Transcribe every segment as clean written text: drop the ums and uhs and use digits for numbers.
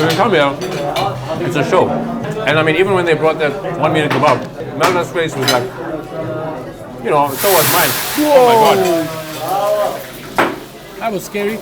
So in Kabia, it's a show. And I mean, even when they brought that 1 minute kebab, Melda's face was like, you know, so was mine. Whoa. Oh my god. That was scary.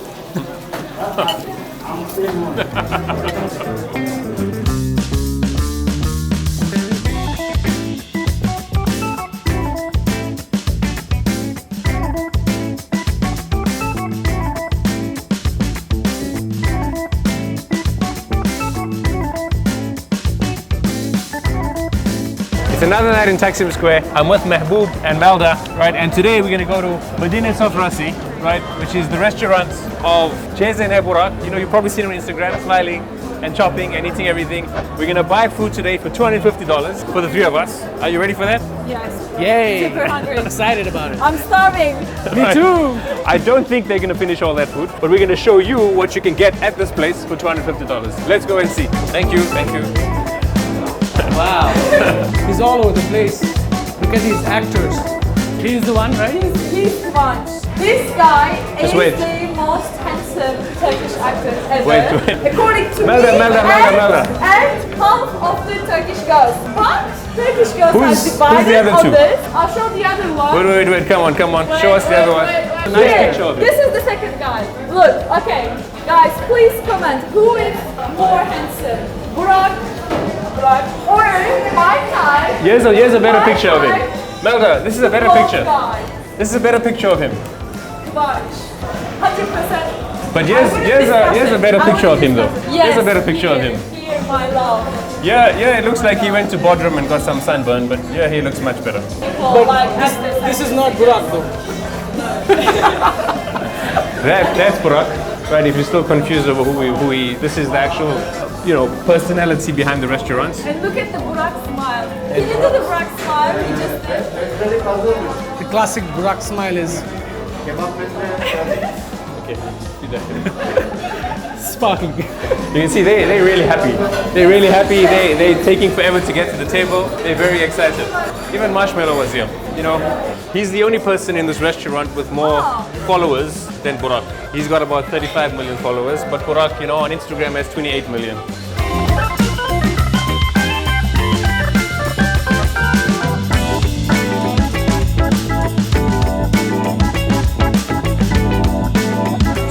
It's another night in Taksim Square. I'm with Mehboob and Melda, right? And today we're gonna go to Medina Sofrasi, right? Which is the restaurant of CZN Burak. You know, you've probably seen him on Instagram, smiling and chopping and eating everything. We're gonna buy food today for $250 for the three of us. Are you ready for that? Yes. Yay! Super hungry. Excited about it. I'm starving. Me too. I don't think they're gonna finish all that food, but we're gonna show you what you can get at this place for $250. Let's go and see. Thank you, thank you. Wow. He's all over the place. Look at these actors. He's the one, right? He's the one. This guy Just is wait. the most handsome Turkish actor ever. Wait. According to Melda, me Melda. and half of the Turkish girls. But Turkish girls Who's are divided the other on two? this. I'll show the other one. Wait, come on. Show us the other one. Nice Here, picture of him. this is the second guy. Look, okay. Guys, please comment. Who is more handsome? Burak or my guy? Here's a better My picture of him. guy, Melda, this is a better both picture. guys. This is a better picture of him. But 100%. But here's a better picture of him though. Yes, Here's a better picture of him. Here, my love. Yeah, it looks like he went to Bodrum and got some sunburn, but yeah, he looks much better. People like actors. This is not Burak though. That's Burak. Right, if you're still confused over who he, this is the actual, you know, personality behind the restaurant. And look at the Burak smile. Can you do the Burak smile he just did? The classic Burak smile is Okay, do that. sparkling. You can see they're really happy. They're really happy. They're taking forever to get to the table. They're very excited. Even Marshmallow was here. You know, he's the only person in this restaurant with more followers than Burak. He's got about 35 million followers, but Burak, you know, on Instagram has 28 million.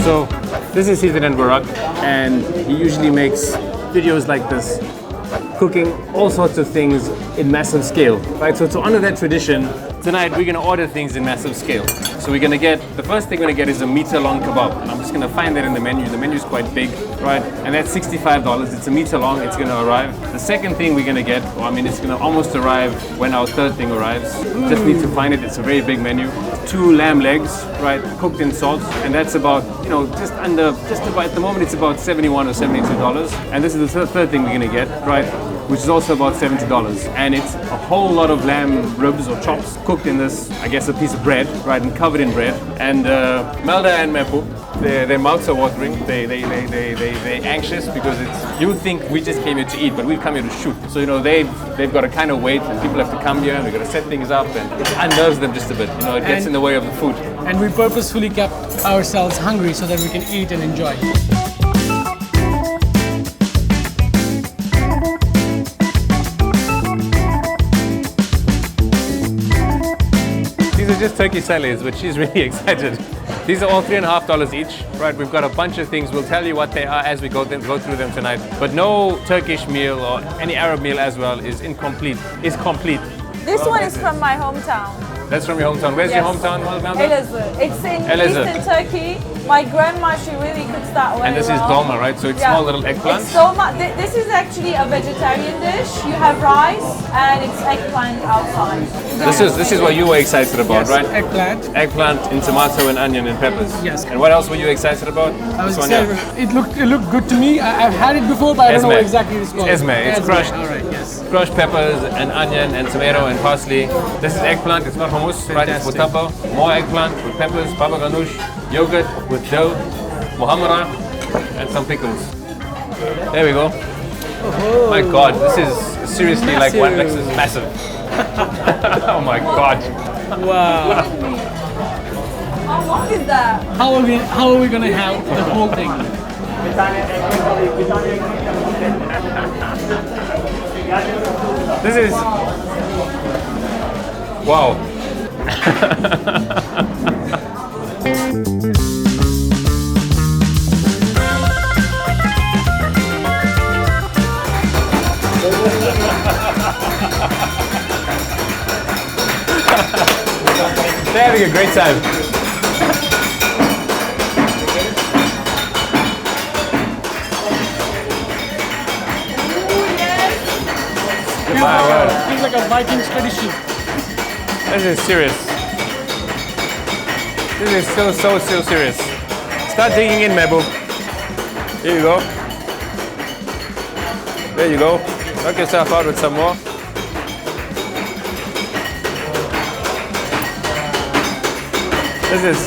So this is CZN Burak, and he usually makes videos like this, cooking all sorts of things in massive scale, right? So to honor that tradition, tonight we're gonna order things in massive scale. So we're gonna get, the first thing we're gonna get is a meter-long kebab. And I'm just gonna find that in the menu. The menu's quite big, right? And that's $65. It's a meter long, it's gonna arrive. The second thing we're gonna get, well, I mean, it's gonna almost arrive when our third thing arrives. Just need to find it, it's a very big menu. 2 lamb legs, right, cooked in salt. And that's about, you know, just about, at the moment it's about $71 or $72. And this is the third thing we're gonna get, right? Which is also about $70. And it's a whole lot of lamb ribs or chops cooked in this, I guess, a piece of bread, right, and covered in bread. And Melda and Mehboob, their mouths are watering. They're anxious because you would think we just came here to eat, but we've come here to shoot. So, you know, they've got to kind of wait, and people have to come here, and we've got to set things up, and it unnerves them just a bit. You know, it gets in the way of the food. And we purposefully kept ourselves hungry so that we can eat and enjoy. Just turkey salads, but she's really excited. These are all $3.50 each, right? We've got a bunch of things. We'll tell you what they are as we go through them tonight. But no Turkish meal or any Arab meal as well is incomplete. Is complete. This one is from my hometown. That's from your hometown. Where's your hometown, Melda? Elazığ. It's in Elazığ. eastern Turkey. My grandma, she really cooks that very And this is well. dolma, right? So it's small little eggplants. It's dolma. This is actually a vegetarian dish. You have rice and it's eggplant outside. This is what you were excited about, Yes, right? eggplant. Eggplant in tomato and onion and peppers. Yes. And what else were you excited about? I was Sonia? excited. It looked good to me. I've had it before, but I don't know what exactly it's called. Esme. It's crushed. All right, yes. Crushed peppers and onion and tomato and parsley. This is eggplant, it's not hummus, right? It's Fantastic. mutaba. More eggplant with peppers, baba ganoush, yogurt with dough, muhammara, and some pickles. There we go. Oh. My God, this is seriously like one. This is massive. Oh my God. Wow. How long is that? How are we gonna have the whole thing? This is wow. They're having a great time. My word. Feels like a Vikings tradition. This is serious. This is so serious. Start digging in, Mehboob. Here you go. There you go. Knock yourself out with some more. This is...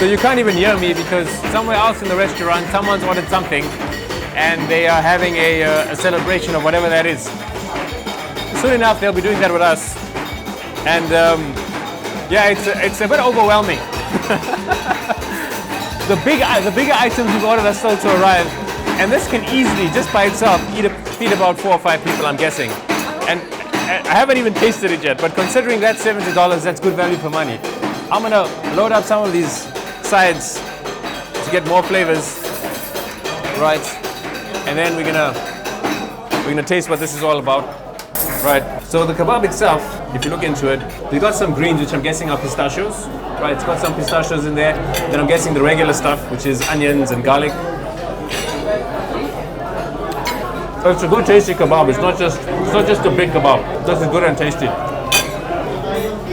So you can't even hear me because somewhere else in the restaurant someone's ordered something and they are having a celebration of whatever that is. Soon enough they'll be doing that with us. And yeah, it's a bit overwhelming. The bigger items we've ordered are still to arrive. And this can easily, just by itself, feed about 4 or 5 people, I'm guessing. And I haven't even tasted it yet, but considering that's $70, that's good value for money. I'm gonna load up some of these sides to get more flavors, right? And then we're gonna taste what this is all about, right? So the kebab itself, if you look into it, we got some greens, which I'm guessing are pistachios, right? It's got some pistachios in there. Then I'm guessing the regular stuff, which is onions and garlic. So it's a good tasty kebab. It's not just a big kebab. This is good and tasty.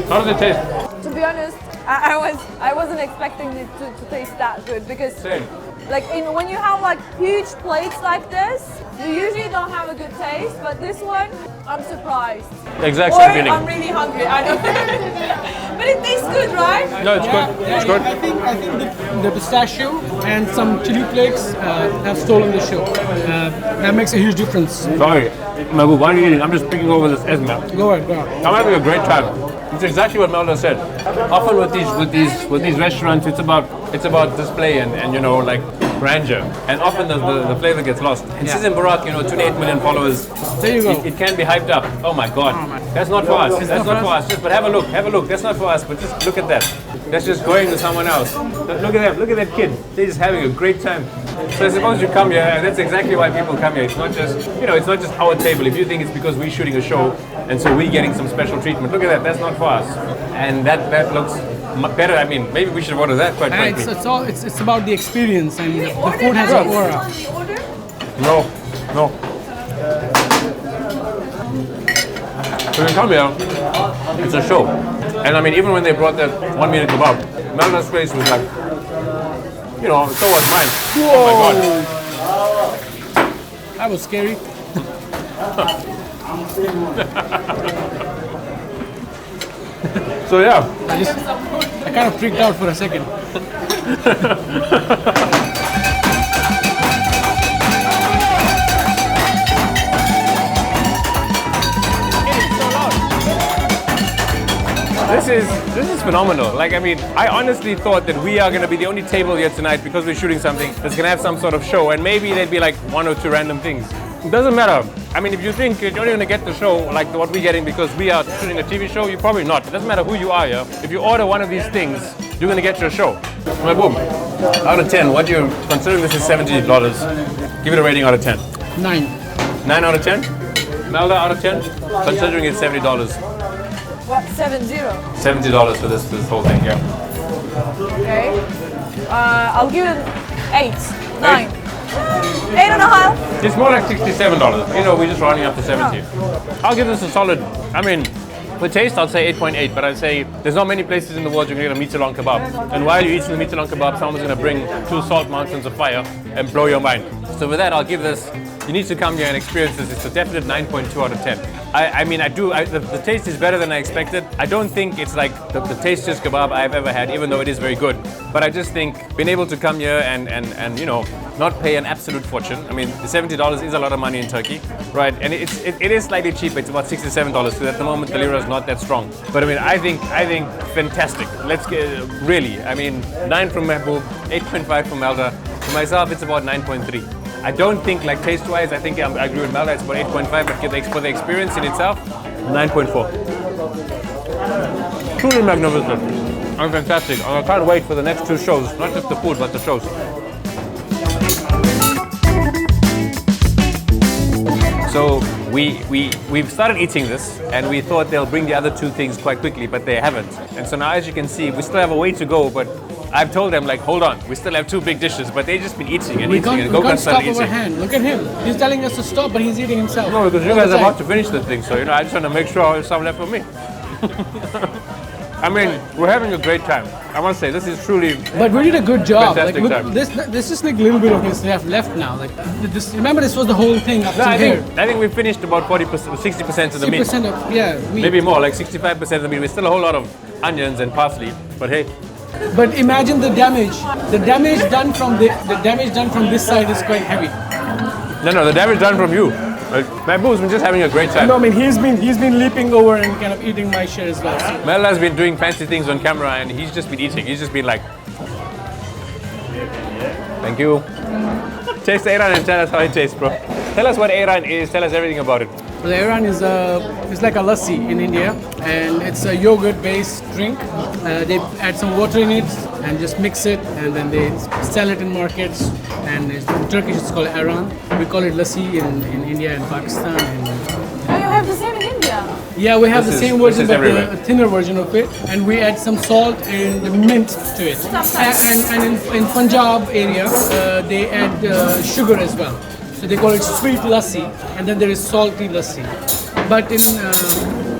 How does it taste? To be honest, I wasn't expecting it to taste that good because Same. like when you have like huge plates like this, you usually don't have a good taste, but this one, I'm surprised. Exact Or same feeling. I'm really hungry, I don't but it tastes good, right? No, it's good. It's good. I think the pistachio and some chili flakes have stolen the show. That makes a huge difference. Sorry, Mehboob, why are you eating? I'm just picking over this Esma. Go ahead, go ahead. I'm having a great time. It's exactly what Melda said. Often with these restaurants, it's about display and you know, like grandeur. And often the flavor gets lost. And CZN Burak, 28 million followers. There you go. It can be hyped up. Oh my God. That's not for us. That's not for us. But have a look. That's not for us. But just look at that. That's just going to someone else. Look at that kid. They're just having a great time. So I suppose you come here, and that's exactly why people come here. It's not just, it's not just our table. If you think it's because we're shooting a show, and so we're getting some special treatment, look at that. That's not for us. And that looks better. I mean, maybe we should order that, quite frankly. It's about the experience, and the food has an aura. No. So when you come here, it's a show. And I mean, even when they brought that 1 minute kebab, Melda's face was like, so was mine. Whoa. Oh my God. That was scary. So yeah. I kind of freaked out for a second. This is phenomenal. Like, I mean, I honestly thought that we are going to be the only table here tonight because we're shooting something that's going to have some sort of show, and maybe there'd be like 1 or 2 random things. It doesn't matter. I mean, if you think you're only going to get the show like what we're getting because we are shooting a TV show, you're probably not. It doesn't matter who you are here. If you order one of these things, you're going to get your show. My boom. Out of 10, what do you, considering this is $70, give it a rating out of 10? 9. 9 out of 10? Melda, out of 10? Considering it's $70. What, 70? $70 for this whole thing, yeah. Okay. I'll give it 8, 9. 8.5. It's more like $67. We're just rounding up to 70. I'll give this a solid, I mean, for taste, I'll say 8.8, but I'd say there's not many places in the world you're going to get a meat-long kebab. And while you're eating the meat-long kebab, someone's going to bring 2 salt mountains of fire and blow your mind. So with that, I'll give this, you need to come here and experience this. It's a definite 9.2 out of 10. I mean, the taste is better than I expected. I don't think it's like the tastiest kebab I've ever had, even though it is very good. But I just think being able to come here and you know, not pay an absolute fortune. I mean, the $70 is a lot of money in Turkey, right? And it is slightly cheap. It's about $67 because at the moment the lira is not that strong. But I mean, I think fantastic. Let's get really. I mean, 9 from Mehboob, 8.5 from Melda. For myself, it's about 9.3. I don't think, like taste-wise, I think I agree with Melda, it's about 8.5, but for the experience in itself, 9.4. Truly magnificent and fantastic. And I can't wait for the next 2 shows, not just the food, but the shows. So we've started eating this, and we thought they'll bring the other 2 things quite quickly, but they haven't. And so now, as you can see, we still have a way to go, but I've told them, like, hold on, we still have 2 big dishes, but they've just been eating and we eating. We can't stop our hand. Look at him. He's telling us to stop, but he's eating himself. No, because you guys are about to finish the thing, so, you know, I just want to make sure there's some left for me. I mean, we're having a great time. I must say, this is truly. But we did a good job. Like, fantastic look, time. this is like a little bit of this left now. Like, remember, this was the whole thing up to I here. think we finished about 40%, 60% of the meat. 60% of, yeah, meat. Maybe more, like 65% of the meat. There's still a whole lot of onions and parsley, but hey. But imagine the damage. The damage done from this side is quite heavy. No, the damage done from you. Mehboob's been just having a great time. No, I mean he's been leaping over and kind of eating my share as well. So. Mel has been doing fancy things on camera, and he's just been eating. He's just been like, thank you. Taste the Ayran and tell us how it tastes, bro. Tell us what Ayran is. Tell us everything about it. So the Ayran is it's like a lassi in India, and it's a yogurt-based drink. They add some water in it and just mix it, and then they sell it in markets. And in Turkish, it's called Ayran. We call it lassi in India and Pakistan. Oh, you have the same in India? Yeah, we have the same version, but everywhere. a thinner version of it, and we add some salt and mint to it. And in Punjab area, they add sugar as well. So they call it sweet lassi, and then there is salty lassi. But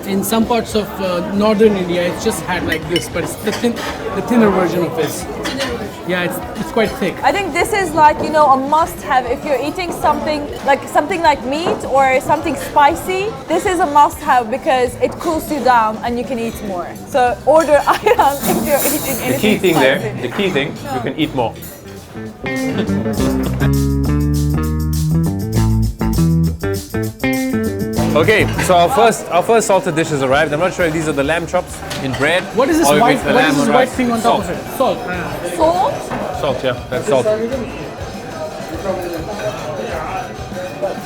in some parts of northern India, it's just had like this, but it's the thinner version of this. Yeah, it's quite thick. I think this is like, you know, a must-have if you're eating something like meat or something spicy. This is a must-have because it cools you down and you can eat more. So order Ayran if you're eating anything The key thing spicy. there, the key thing, you can eat more. Okay, so our first salted dish has arrived. I'm not sure if these are the lamb chops in bread. What is this or if white? it's the What lamb is this on white rice. thing on top of it? Salt. Salt? Salt, yeah, that's salt.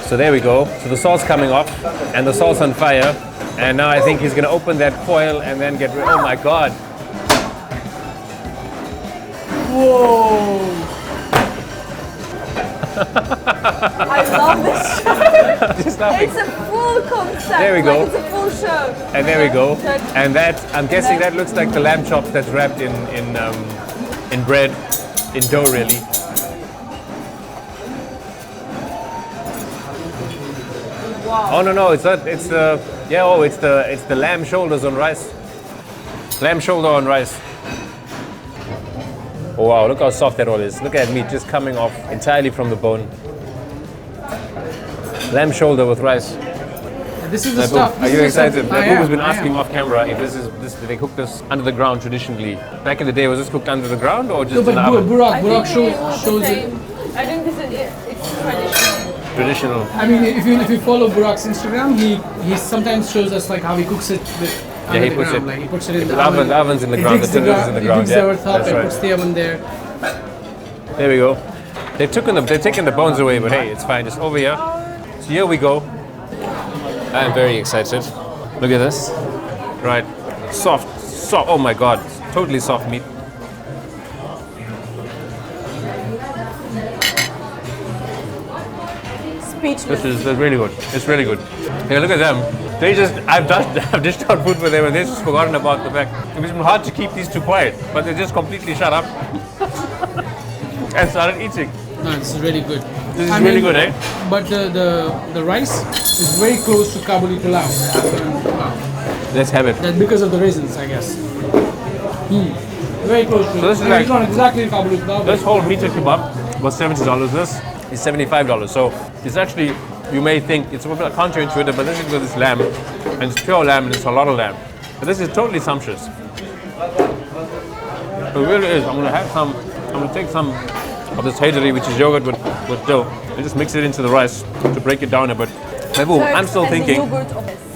So there we go. So the salt's coming off, and the salt's on fire. And now I think he's gonna open that foil and then get rid. Oh my God! Whoa! I love this show. Just laughing. It's a full concept. There we go. Like it's a full show. And there we go. Turkey. And that, I'm guessing that looks like the lamb chops that's wrapped in bread, in dough really. Wow. Oh no, it's not. It's the it's the lamb shoulders on rice. Lamb shoulder on rice. Oh wow, look how soft that all is. Look at meat just coming off entirely from the bone. Lamb shoulder with rice. This is the stuff. Are you excited? Mehboob has been I asking am. off camera if they cook this under the ground traditionally. Back in the day, was this cooked under the ground or No, just but in the oven? Burak it was shows the it. same. I think this is it's traditional. Traditional. I mean, if you follow Burak's Instagram, he sometimes shows us like how he cooks it under he the puts ground. it- Like he puts it in the the oven- oven. the oven's in the He ground, digs the tinder is in the ground, He digs yeah, the earth up that's and right. puts the oven there. There we go. They've taken the bones away, but hey, it's fine. Just over here. So here we go. I'm very excited. Look at this. Right. Soft. Oh my God. Totally soft meat. Speechless. This is really good. It's really good. Hey, look at them. I've dished out food for them and they've just forgotten about the fact. It's been hard to keep these two quiet, but they just completely shut up and started eating. No, this is really good. This is really good, eh? But the rice is very close to Kabuli pilau. Wow. Let's have it. That's because of the raisins, I guess. Very close to. So this is I mean, like- it's not exactly Kabuli pilau. This whole meter kebab was $70. This is $75. So it's actually you may think it's a bit counterintuitive, but this is with this lamb, and it's pure lamb, and it's a lot of lamb. But this is totally sumptuous. It really is. I'm gonna take some of this haydari, which is yogurt with dough, and just mix it into the rice to break it down a bit. Mehboob, I'm still thinking,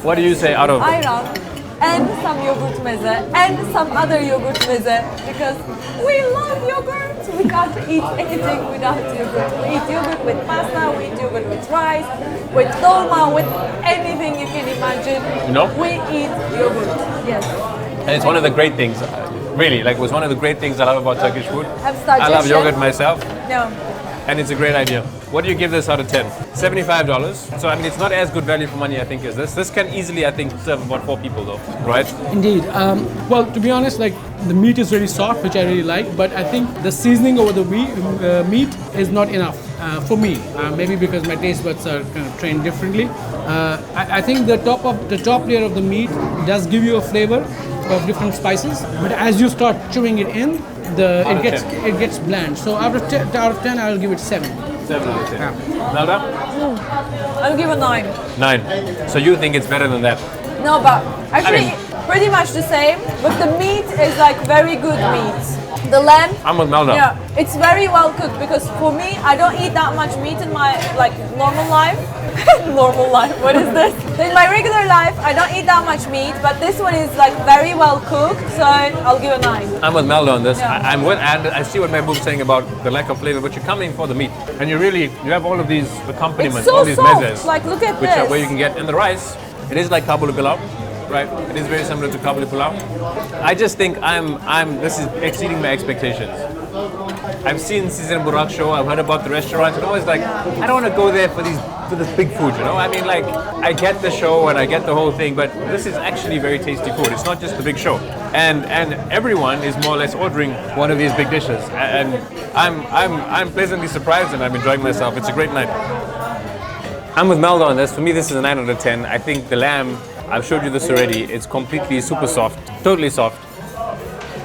what do you say out of... Ayran and some yogurt meze and some other yogurt meze because we love yogurt. We can't eat anything without yogurt. We eat yogurt with pasta, we eat yogurt with rice, with dolma, with anything you can imagine. You know? We eat yogurt, yes. And it's one of the great things, really, like it was one of the great things I love about Turkish food. I love yogurt myself. No. And it's a great idea. What do you give this out of 10? $75. So I mean, it's not as good value for money, I think, as this. This can easily, I think, serve about 4 people though, right? Indeed. Well, to be honest, like the meat is really soft, which I really like, but I think the seasoning over the meat is not enough for me. Maybe because my taste buds are kind of trained differently. I think the top layer of the meat does give you a flavor of different spices, but as you start chewing it in, it gets bland. So out of 10, I'll give it 7. 7 out of 10. Nelda? I'll give a 9. 9. So you think it's better than that? No, but actually, pretty much the same. But the meat is like very good meat. The lamb. I'm with Melda. Yeah, it's very well cooked because for me, I don't eat that much meat in my like normal life. Normal life. What is this? In my regular life, I don't eat that much meat, but this one is like very well cooked, so I'll give a 9. I'm with Melda on this. Yeah. I'm with, and I see what Mehboob's saying about the lack of flavor, but you're coming for the meat, and you have all of these accompaniments, It's so all these soft. mezes, Like look at which this. are where you can get in the rice. It is like kabuli pilau, right? It is very similar to kabuli pilau. I just think this is exceeding my expectations. I've seen CZN Burak show, I've heard about the restaurants, and always like, I don't want to go there for this big food, you know? I mean, like, I get the show and I get the whole thing, but this is actually very tasty food. It's not just the big show. And everyone is more or less ordering one of these big dishes. And I'm pleasantly surprised and I'm enjoying myself. It's a great night. I'm with Melda on this. For me, this is a 9 out of 10. I think the lamb, I've showed you this already, it's completely super soft, totally soft.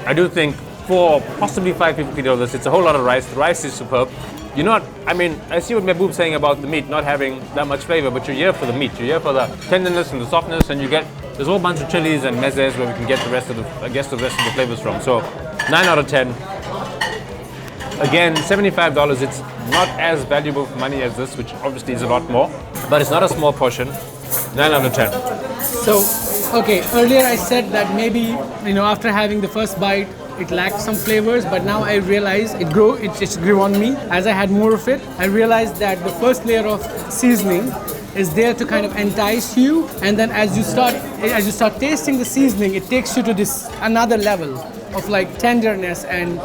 I do think for possibly $550, it's a whole lot of rice. The rice is superb. You're not, I mean, I see what Mehboob's saying about the meat not having that much flavor, but you're here for the meat. You're here for the tenderness and the softness, and there's a whole bunch of chilies and mezes where we can get the rest of the flavors from. So 9 out of 10. Again, $75, it's not as valuable for money as this, which obviously is a lot more, but it's not a small portion. 9 out of 10. So, okay, earlier I said that maybe, after having the first bite, it lacked some flavors, but now I realize it just grew on me. As I had more of it, I realized that the first layer of seasoning is there to kind of entice you, and then as you start tasting the seasoning, it takes you to this another level of like tenderness, and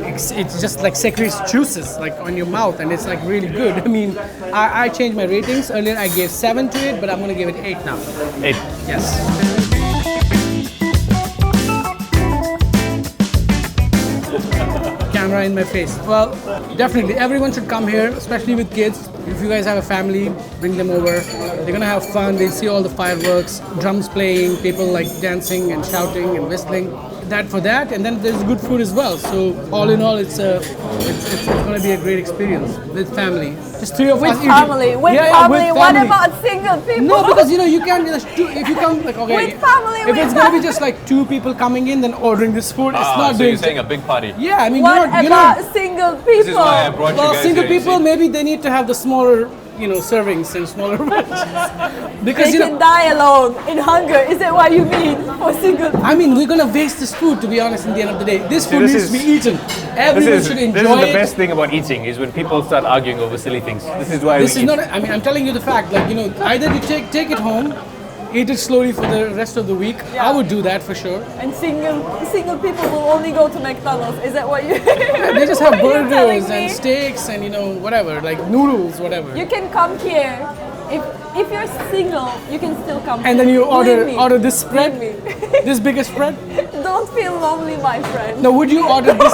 it's just like secretes juices like on your mouth, and it's like really good. I mean, I changed my ratings. Earlier I gave 7 to it, but I'm gonna give it 8 now. 8. Yes. Camera in my face. Well, definitely everyone should come here, especially with kids. If you guys have a family, bring them over. They're gonna have fun. They'll see all the fireworks, drums playing, people like dancing and shouting and whistling. That for that, and then there's good food as well. So all in all, it's gonna be a great experience with family. Just 3 of us. With family. What about single people? No, because you can't just if you come like okay. With family. If it's gonna be just like 2 people coming in, then ordering this food, it's not so doing. you're saying a big party? Yeah, I mean, What about single people? This is why I brought you well, guys single here, people, maybe they need to have the smaller, servings and smaller batches. Because They can die alone in hunger. Is that what you mean for single people? I mean, we're gonna waste this food, to be honest, in the end of the day. This food needs to be eaten. Everyone should enjoy it. This is the best thing about eating, is when people start arguing over silly things. This is why This we is eat. not, I'm telling you the fact, like, either you take it home, eat it slowly for the rest of the week. Yeah. I would do that for sure. And single people will only go to McDonald's. Is that what you? They just have what you're telling burgers me? and steaks and, whatever, like noodles, whatever. You can come here. If you're single, you can still come. And then you Believe me. order this spread, Believe me. this biggest spread. Don't feel lonely, my friend. Now, would you order this?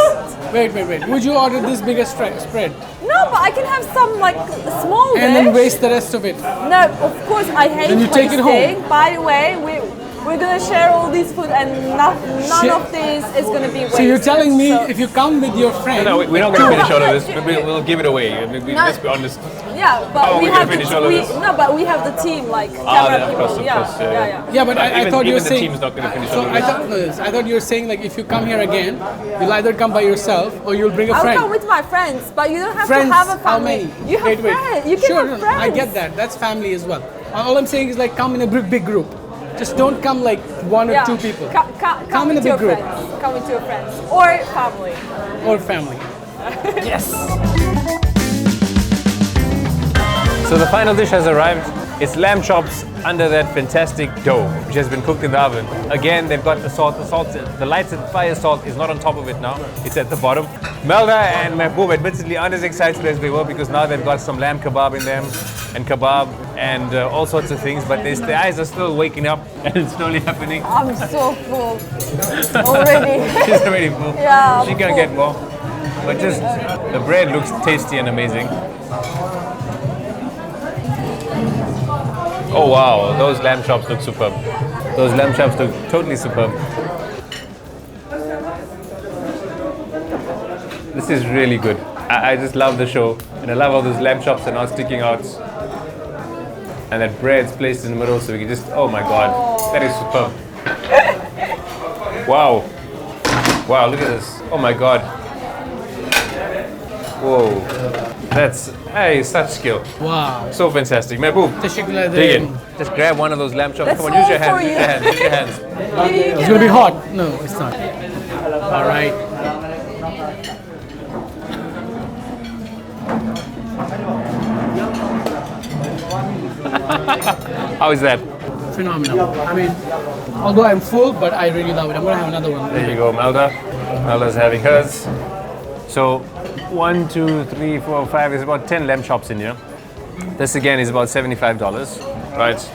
Wait. Would you order this biggest spread No, but I can have some like small and dish. then waste the rest of it? No, of course I hate Then you take it wasting. home. By the way, we're gonna share all these food, and none of these is gonna be wasted. So you're telling me So- if you come with your friends, No, we're not going to finish all of this. We'll give it away. I mean, let's be honest. Yeah, but Oh, we we're gonna have finish all of this? no, but we have the team, like camera of people. course, of yeah, course, yeah. yeah, but I Even- thought you were even the saying. team's not gonna finish so all of I this. thought I thought you were saying like if you come here again, you'll either come by yourself or you'll bring a I'll friend. come with my friends, but you don't have Friends, to have a how family. many? You have Wait. friends. You can Sure, have no, friends. I get that. That's family as well. All I'm saying is like come in a big group. Just don't come like one or Yeah. two people Come in a with big your group. friends. Come with your friends or family. or family. Yes. So the final dish has arrived. It's lamb chops under that fantastic dough, which has been cooked in the oven. Again, they've got the salt. The lights and fire salt is not on top of it now. It's at the bottom. Melda and Mahbub admittedly aren't as excited as they were because now they've got some lamb kebab in them, and kebab, and all sorts of things. But their eyes are still waking up, and it's slowly happening. I'm so full already. She's already full. Yeah, She I'm can full. get more. But just the bread looks tasty and amazing. Oh wow, those lamb chops look superb. Those lamb chops look totally superb. This is really good. I just love the show, and I love how those lamb chops are now sticking out. And that bread's placed in the middle, so we can just, oh my god, that is superb. Wow. Wow, look at this. Oh my god. Whoa. That's, hey, such skill. Wow. So fantastic. Mahbub, Teşekkürler dig ederim. in. Just grab one of those lamb chops. That's Come on, use your all hands. for Use your hands. Use your hands. Maybe you It's can- gonna be hot. No, it's not. All right. How is that? Phenomenal. I mean, although I'm full, but I really love it. I'm gonna have another one. There you go, Melda. Melda's having hers. So, 1, 2, 3, 4, 5. There's about 10 lamb chops in here. This again is about $75, right?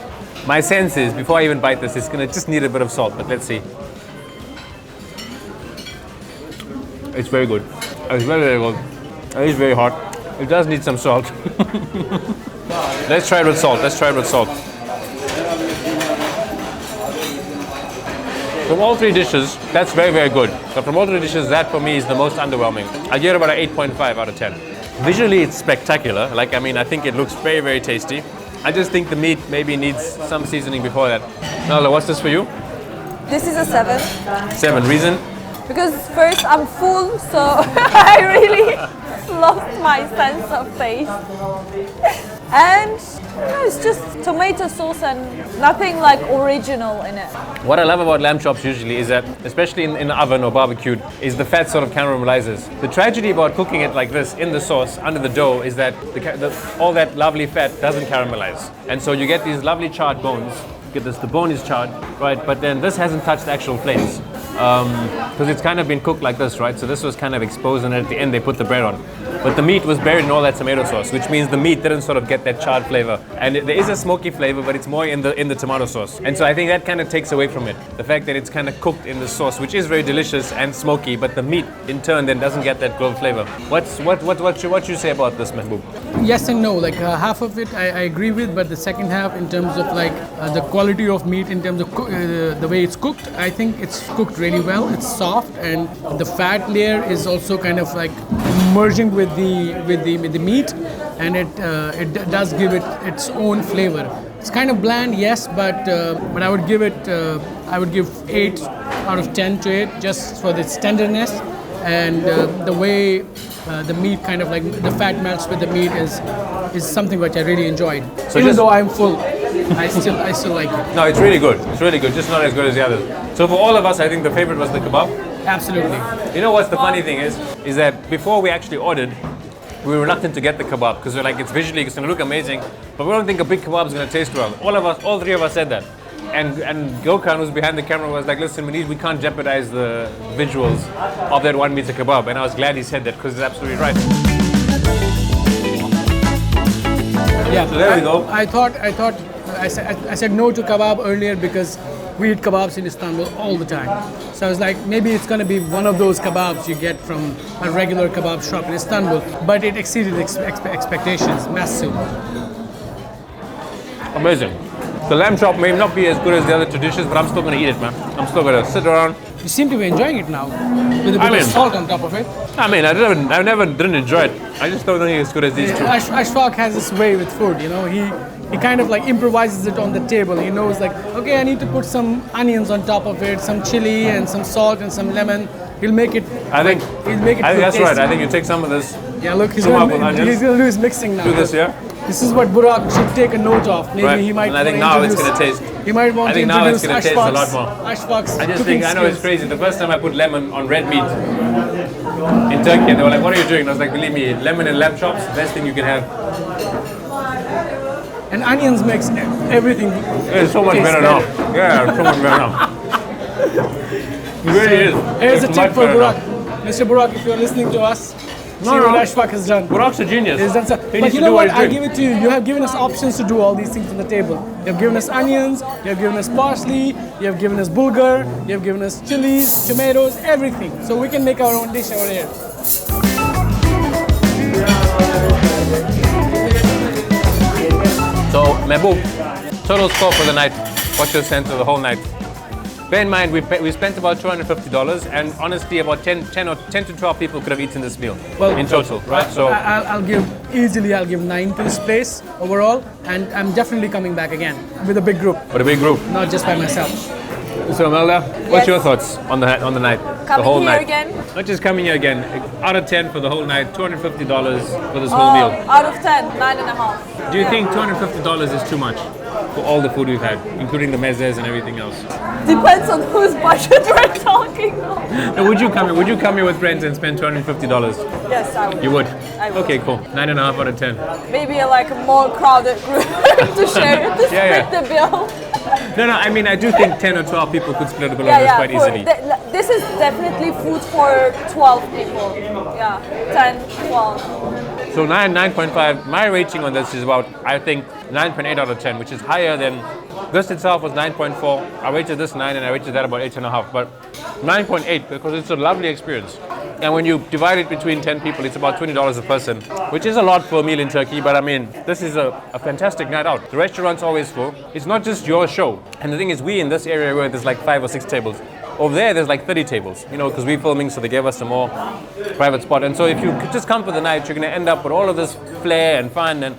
My sense is, before I even bite this, it's gonna just need a bit of salt, but let's see. It's very good. It's very, very good. It is very hot. It does need some salt. Let's try it with salt. Let's try it with salt. From all three dishes, that's very, very good. But from all three dishes, that for me is the most underwhelming. I give it about an 8.5 out of 10. Visually, it's spectacular. Like, I mean, I think it looks very, very tasty. I just think the meat maybe needs some seasoning before that. Nala, what's this for you? This is a 7 7. Reason? because first I'm full, so I really lost my sense of taste. And it's just tomato sauce and nothing like original in it. What I love about lamb chops usually is that, especially in the oven or barbecued, is the fat sort of caramelizes. The tragedy about cooking it like this in the sauce under the dough is that all that lovely fat doesn't caramelize. And so you get these lovely charred bones. Get this, the bone is charred, right? But then this hasn't touched the actual flames. Because it's kind of been cooked like this, right? So this was kind of exposed, and at the end they put the bread on. But the meat was buried in all that tomato sauce, which means the meat didn't sort of get that charred flavor. And there is a smoky flavor, but it's more in the tomato sauce. And so I think that kind of takes away from it. The fact that it's kind of cooked in the sauce, which is very delicious and smoky, but the meat in turn then doesn't get that grilled flavor. What you say about this, Mahbub? Yes and no. Like half of it I agree with, but the second half, in terms of like the quality of meat, in terms of the way it's cooked, I think it's cooked really well. It's soft, and the fat layer is also kind of like merging with the meat, and it does give it its own flavor. It's kind of bland, yes, but I would give it 8 out of 10 to it, just for its tenderness and the way the meat kind of like the fat melts with the meat is something which I really enjoyed. So even just- though I'm full, I still like it. No, it's really good. It's really good, just not as good as the others. So for all of us, I think the favorite was the kebab. Absolutely. You know what's the funny thing is that before we actually ordered, we were reluctant to get the kebab because we're like, it's visually, it's going to look amazing, but we don't think a big kebab is going to taste well. All three of us said that. And Gökhan, who's behind the camera, was like, listen, we can't jeopardize the visuals of that one meter kebab. And I was glad he said that because he's absolutely right. Yeah. So there we go. I said no to kebab earlier because we eat kebabs in Istanbul all the time. So I was like, maybe it's going to be one of those kebabs you get from a regular kebab shop in Istanbul, but it exceeded expectations, massive. Amazing. The lamb chop may not be as good as the other traditions, but I'm still gonna eat it, man. I'm still gonna sit around. You seem to be enjoying it now, with a bit of salt on top of it. I mean, I never didn't enjoy it. I just don't think it's as good as these two. Ashfaq has this way with food, you know. He kind of like improvises it on the table. He knows like, okay, I need to put some onions on top of it, some chili and some salt and some lemon. He'll make it. I think that's right. I think you take some of this. Yeah, look, he's gonna do his mixing now. Do this, yeah. This is what Burak should take a note of. Maybe Right. he might. And I think now it's gonna taste. He might want to now it's introduce gonna taste a lot more. Ashfaq's I just cooking think, I know it's skills. crazy. The first time I put lemon on red meat in Turkey, and they were like, "What are you doing?" And I was like, "Believe me, lemon and lamb chops, best thing you can have." And onions makes everything. It's so much taste better now. Yeah, it's so much better now. It really is. Here's a It's tip much for better now. Burak. Mr. Burak, if you're listening to us, see No. what Ashfaq has done. Burak's a genius. He's done so. He But needs you to know do what? he's I doing. give it to you. You have given us options to do all these things on the table. You have given us onions, you have given us parsley, you have given us bulgur, you have given us chilies, tomatoes, everything. So we can make our own dish over here. So, Mehboob, total score for the night. What's your sense of the whole night? Bear in mind, we spent about $250, and honestly, about 10 to 12 people could have eaten this meal in total, right? So I'll give 9 to this place overall, and I'm definitely coming back again with a big group, what a big group. not just by myself. So Melda, what's Yes. your thoughts on the night? the Coming whole here night. again? Not just coming here again. Out of 10 for the whole night, $250 for this whole meal. Out of 10, 9.5. Do you think $250 is too much for all the food we've had, including the mezes and everything else? Depends on whose budget we're talking about. Now, would you come here with friends and spend $250? Yes, I would. You would? I would. Okay, cool. 9.5 out of 10. Maybe like a more crowded group to share, to Yeah, split the bill. No, I mean, I do think 10 or 12 people could split the bill on this quite easily. This is definitely food for 12 people. Yeah, 10, 12. So 9.5. My rating on this is about, I think, 9.8 out of 10, which is higher than this itself was 9.4. I rated this 9 and I rated that about 8.5. But 9.8 because it's a lovely experience. And when you divide it between 10 people, it's about $20 a person, which is a lot for a meal in Turkey. But I mean, this is a fantastic night out. The restaurant's always full. It's not just your show. And the thing is, we in this area where there's like 5 or 6 tables. Over there's like 30 tables, you know, because we're filming, so they gave us some more private spot. And so if you could just come for the night, you're going to end up with all of this flair and fun. And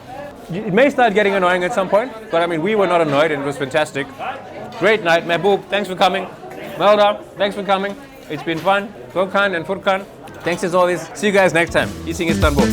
it may start getting annoying at some point, but I mean, we were not annoyed and it was fantastic. Great night. Mehboob, thanks for coming. Melda, thanks for coming. It's been fun. Gökhan and Furkan, thanks as always. See you guys next time. Eating Istanbul.